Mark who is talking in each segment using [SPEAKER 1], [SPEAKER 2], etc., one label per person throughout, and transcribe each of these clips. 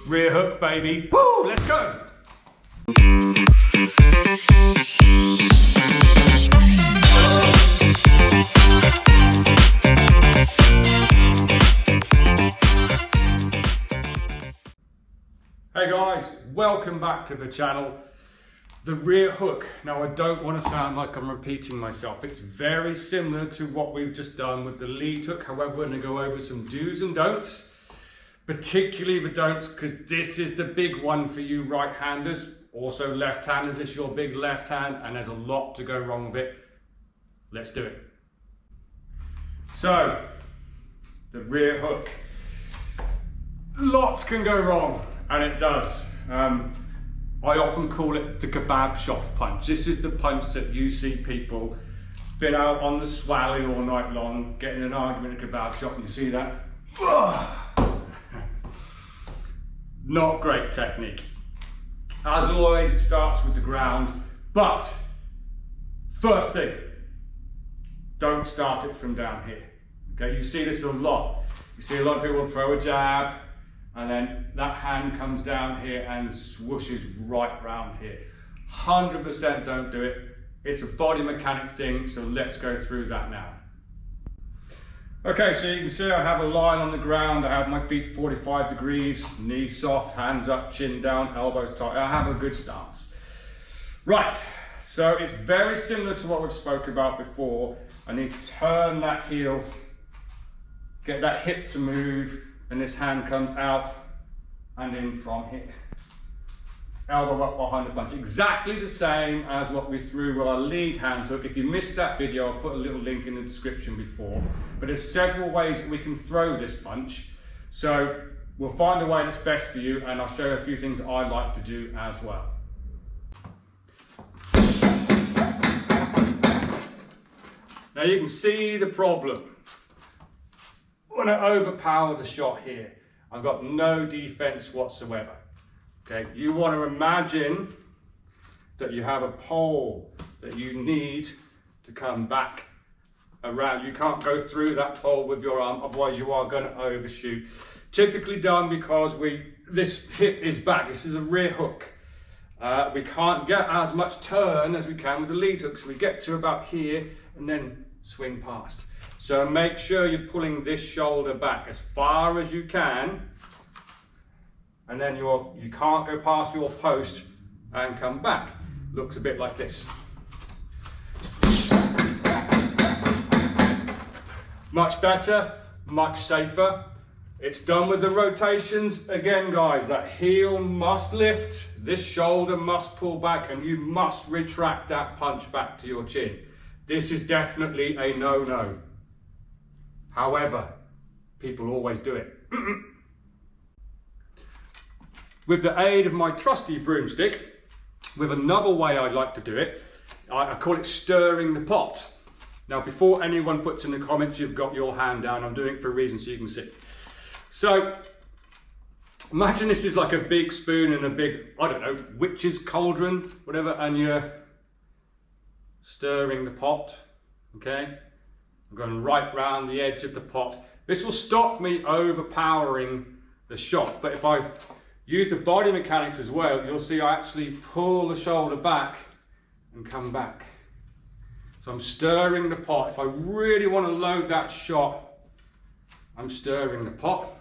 [SPEAKER 1] Rear hook, baby. Woo, let's go. Hey guys, welcome back to the channel. The rear hook. Now I don't want to sound like I'm repeating myself. It's very similar to what we've just done with the lead hook. However, we're going to go over some do's and don'ts, particularly the don'ts, because this is the big one for you right-handers. Also left-handers, it's your big left hand, and there's a lot to go wrong with it. Let's do it. So, the rear hook. Lots can go wrong, and it does. I often call it the kebab shop punch. This is the punch that you see people been out on the swally all night long, getting an argument at a kebab shop, and you see that. Not great technique. As always, it starts with the ground, but first thing, don't start it from down here. Okay, you see this a lot. You see a lot of people throw a jab, and then that hand comes down here and swooshes right round here. 100% don't do it. It's a body mechanics thing, so let's go through that now. Okay, so you can see I have a line on the ground. I have my feet 45 degrees, knees soft, hands up, chin down, elbows tight. I have a good stance. Right, so it's very similar to what we've spoken about before. I need to turn that heel, get that hip to move, and this hand comes out and in from here. Elbow up behind the punch. Exactly the same as what we threw with our lead hand hook. If you missed that video, I'll put a little link in the description before. But there's several ways that we can throw this punch. So we'll find a way that's best for you, and I'll show you a few things I like to do as well. Now you can see the problem. When I overpower the shot here, I've got no defense whatsoever. Okay, you want to imagine that you have a pole that you need to come back around. You can't go through that pole with your arm, otherwise you are going to overshoot. Typically done because this hip is back. This is a rear hook. We can't get as much turn as we can with the lead hook, so we get to about here and then swing past. So make sure you're pulling this shoulder back as far as you can, and then you can't go past your post and come back. Looks a bit like this. Much better, much safer. It's done with the rotations. Again, guys, that heel must lift, this shoulder must pull back, and you must retract that punch back to your chin. This is definitely a no-no. However, people always do it. With the aid of my trusty broomstick, with another way I'd like to do it, I call it stirring the pot. Now, before anyone puts in the comments you've got your hand down, I'm doing it for a reason so you can see. So, imagine this is like a big spoon and a big, I don't know, witch's cauldron, whatever, and you're stirring the pot, okay? I'm going right round the edge of the pot. This will stop me overpowering the shot, but if I use the body mechanics as well, you'll see I actually pull the shoulder back and come back. So I'm stirring the pot. If I really want to load that shot, I'm stirring the pot.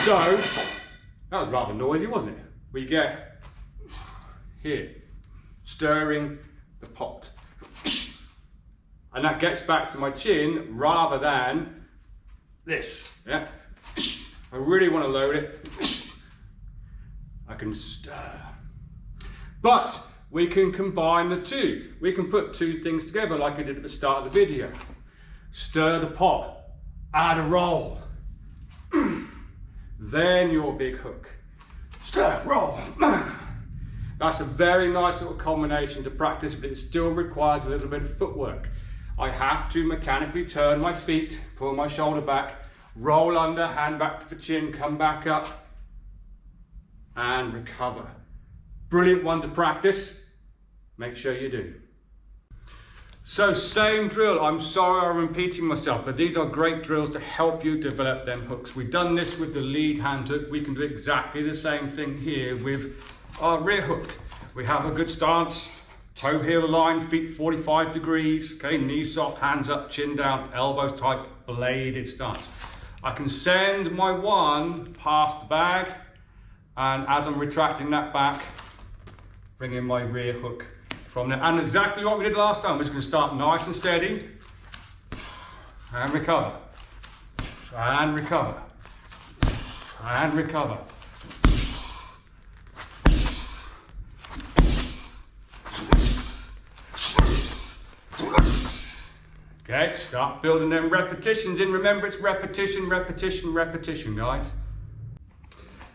[SPEAKER 1] So, that was rather noisy, wasn't it? We get here, stirring the pot. And that gets back to my chin rather than this, yeah? I really want to load it. I can stir. But we can combine the two. We can put two things together like I did at the start of the video. Stir the pot, add a roll. Then your big hook. Stir, roll. That's a very nice little combination to practice, but it still requires a little bit of footwork. I have to mechanically turn my feet, pull my shoulder back, roll under, hand back to the chin, come back up, and recover. Brilliant one to practice. Make sure you do. So same drill, I'm sorry I'm repeating myself, but these are great drills to help you develop them hooks. We've done this with the lead hand hook. We can do exactly the same thing here with our rear hook. We have a good stance, toe heel aligned, feet 45 degrees, okay, knees soft, hands up, chin down, elbows tight, bladed stance. I can send my one past the bag, and as I'm retracting that back, bring in my rear hook from there. And exactly what we did last time, we're just going to start nice and steady, and recover, and recover, and recover. Okay, start building them repetitions in. Remember, it's repetition, repetition, repetition, guys.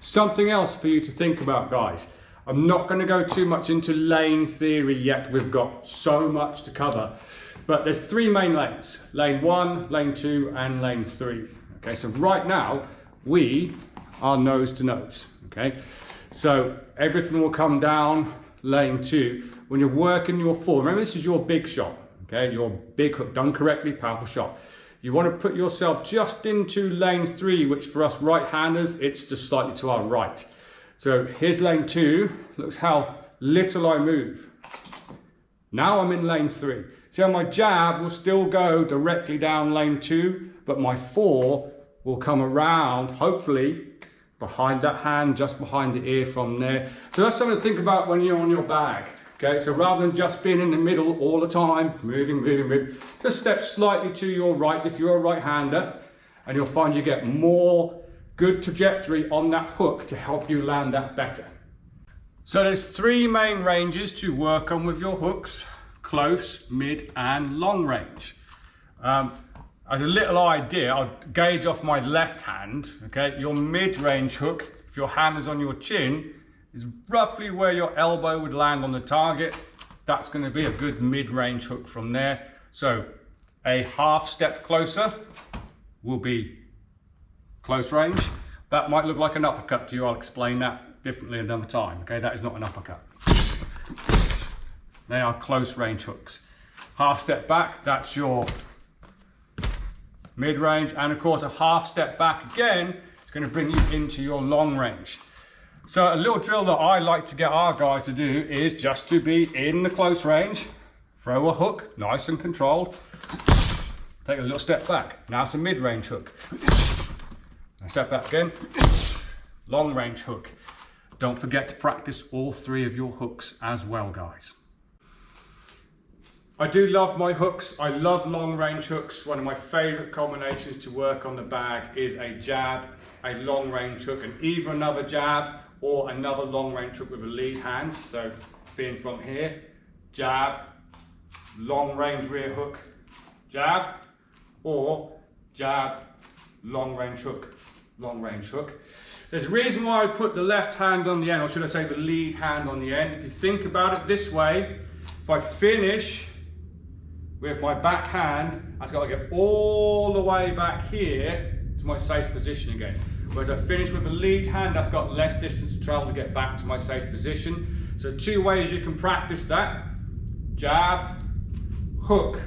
[SPEAKER 1] Something else for you to think about, guys. I'm not going to go too much into lane theory yet. We've got so much to cover. But there's three main lanes. Lane 1, lane 2, and lane 3. Okay, so right now, we are nose to nose. Okay, so everything will come down lane 2. When you're working your form, remember this is your big shot. Okay, your big hook, done correctly, powerful shot. You want to put yourself just into lane 3, which for us right-handers, it's just slightly to our right. So here's lane 2, looks how little I move. Now I'm in lane 3. See how my jab will still go directly down lane 2, but my 4 will come around, hopefully, behind that hand, just behind the ear from there. So that's something to think about when you're on your bag. Okay, so rather than just being in the middle all the time, moving, just step slightly to your right if you're a right-hander, and you'll find you get more good trajectory on that hook to help you land that better. So there's 3 main ranges to work on with your hooks: close, mid, and long range. As a little idea, I'll gauge off my left hand. Okay, your mid-range hook, if your hand is on your chin, is roughly where your elbow would land on the target. That's going to be a good mid-range hook from there. So a half step closer will be close range. That might look like an uppercut to you. I'll explain that differently another time. Okay, that is not an uppercut. They are close range hooks. Half step back, that's your mid-range, and of course a half step back again is going to bring you into your long range. So a little drill that I like to get our guys to do is just to be in the close range, throw a hook, nice and controlled, take a little step back. Now it's a mid-range hook. Now step back again, long range hook. Don't forget to practice all 3 of your hooks as well, guys. I do love my hooks. I love long range hooks. One of my favorite combinations to work on the bag is a jab, a long range hook, and either another jab or another long range hook with a lead hand. So being from here, jab, long range rear hook, jab, or jab, long range hook, long range hook. There's a reason why I put the left hand on the end, or should I say the lead hand on the end. If you think about it this way, if I finish with my back hand, I've got to get all the way back here to my safe position again. Whereas I finish with the lead hand, that's got less distance to travel to get back to my safe position. So 2 ways you can practice that: jab, hook,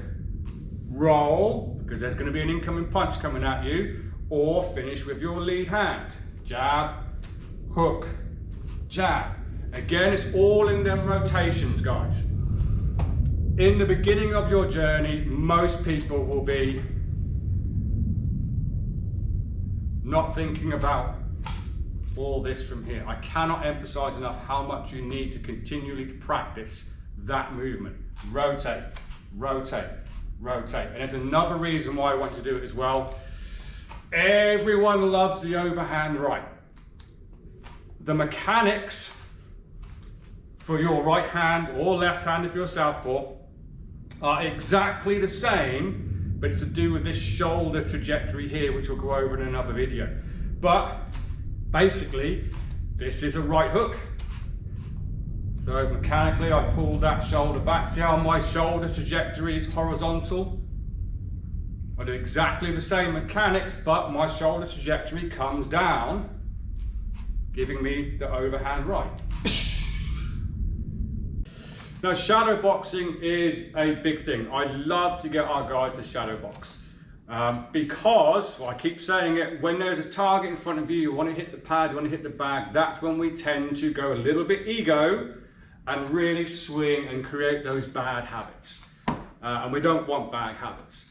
[SPEAKER 1] roll, because there's going to be an incoming punch coming at you, or finish with your lead hand. Jab, hook, jab. Again, it's all in them rotations, guys. In the beginning of your journey, most people will be not thinking about all this from here. I cannot emphasize enough how much you need to continually practice that movement. Rotate, rotate, rotate. And there's another reason why I want to do it as well. Everyone loves the overhand right. The mechanics for your right hand or left hand if you're southpaw are exactly the same, but it's to do with this shoulder trajectory here, which we'll go over in another video. But basically, this is a right hook. So mechanically, I pull that shoulder back. See how my shoulder trajectory is horizontal? I do exactly the same mechanics, but my shoulder trajectory comes down, giving me the overhand right. Now, shadow boxing is a big thing. I love to get our guys to shadow box because, well, I keep saying it, when there's a target in front of you, you want to hit the pad, you want to hit the bag, that's when we tend to go a little bit ego and really swing and create those bad habits. And we don't want bad habits.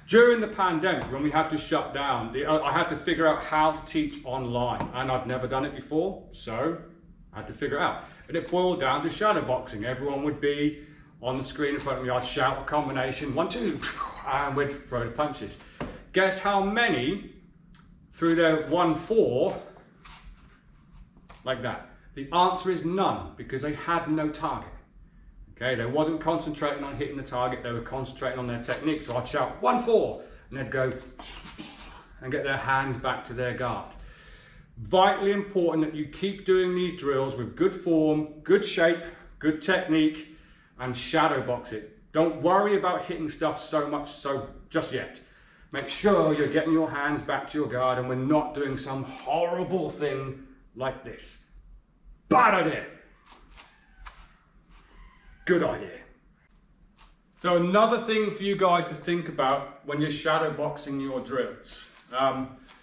[SPEAKER 1] During the pandemic, when we had to shut down, I had to figure out how to teach online, and I'd never done it before, so I had to figure it out. And it boiled down to shadow boxing. Everyone would be on the screen in front of me. I'd shout a combination, 1, 2, and we'd throw the punches. Guess how many threw their 1, 4 like that? The answer is none, because they had no target. Okay, they wasn't concentrating on hitting the target, they were concentrating on their technique. So I'd shout 1, 4, and they'd go and get their hand back to their guard. Vitally important that you keep doing these drills with good form, good shape, good technique, and shadow box it. Don't worry about hitting stuff so much just yet. Make sure you're getting your hands back to your guard and we're not doing some horrible thing like this. Bad idea. Good idea. So another thing for you guys to think about when you're shadow boxing your drills.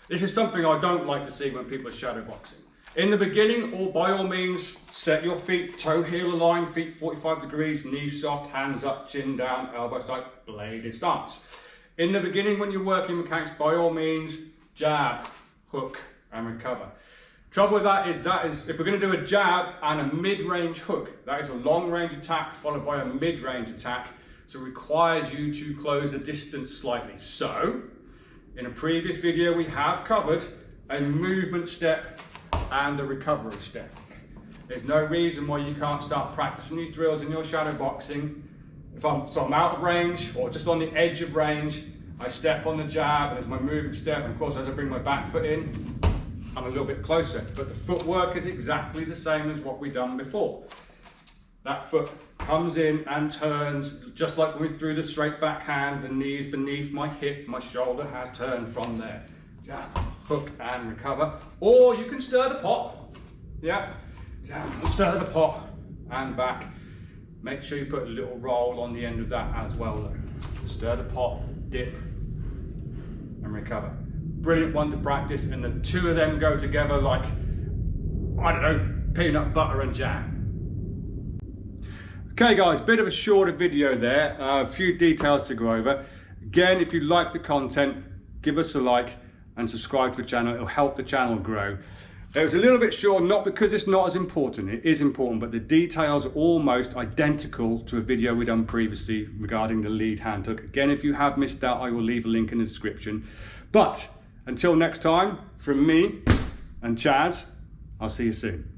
[SPEAKER 1] This is something I don't like to see when people are shadow boxing. In the beginning, or by all means, set your feet toe heel aligned, feet 45 degrees, knees soft, hands up, chin down, elbows tight, bladed stance. In the beginning, when you're working mechanics, by all means, jab, hook, and recover. Trouble with that is if we're going to do a jab and a mid-range hook, that is a long-range attack followed by a mid-range attack, so it requires you to close the distance slightly. So, in a previous video we have covered a movement step and a recovery step. There's no reason why you can't start practicing these drills in your shadow boxing. If I'm out of range or just on the edge of range, I step on the jab and there's my movement step, and of course as I bring my back foot in, I'm a little bit closer, but the footwork is exactly the same as what we've done before. That foot comes in and turns, just like when we threw the straight backhand, the knees beneath my hip, my shoulder has turned from there. Jab, hook and recover. Or you can stir the pot. Yeah, jab, stir the pot and back. Make sure you put a little roll on the end of that as well though. Stir the pot, dip and recover. Brilliant one to practice, and the two of them go together like, I don't know, peanut butter and jam. Okay guys, bit of a shorter video there, a few details to go over. Again, if you like the content, give us a like and subscribe to the channel, it'll help the channel grow. It was a little bit short, not because it's not as important, it is important, but the details are almost identical to a video we done previously regarding the lead hand hook. Again, if you have missed that, I will leave a link in the description. But until next time, from me and Chaz, I'll see you soon.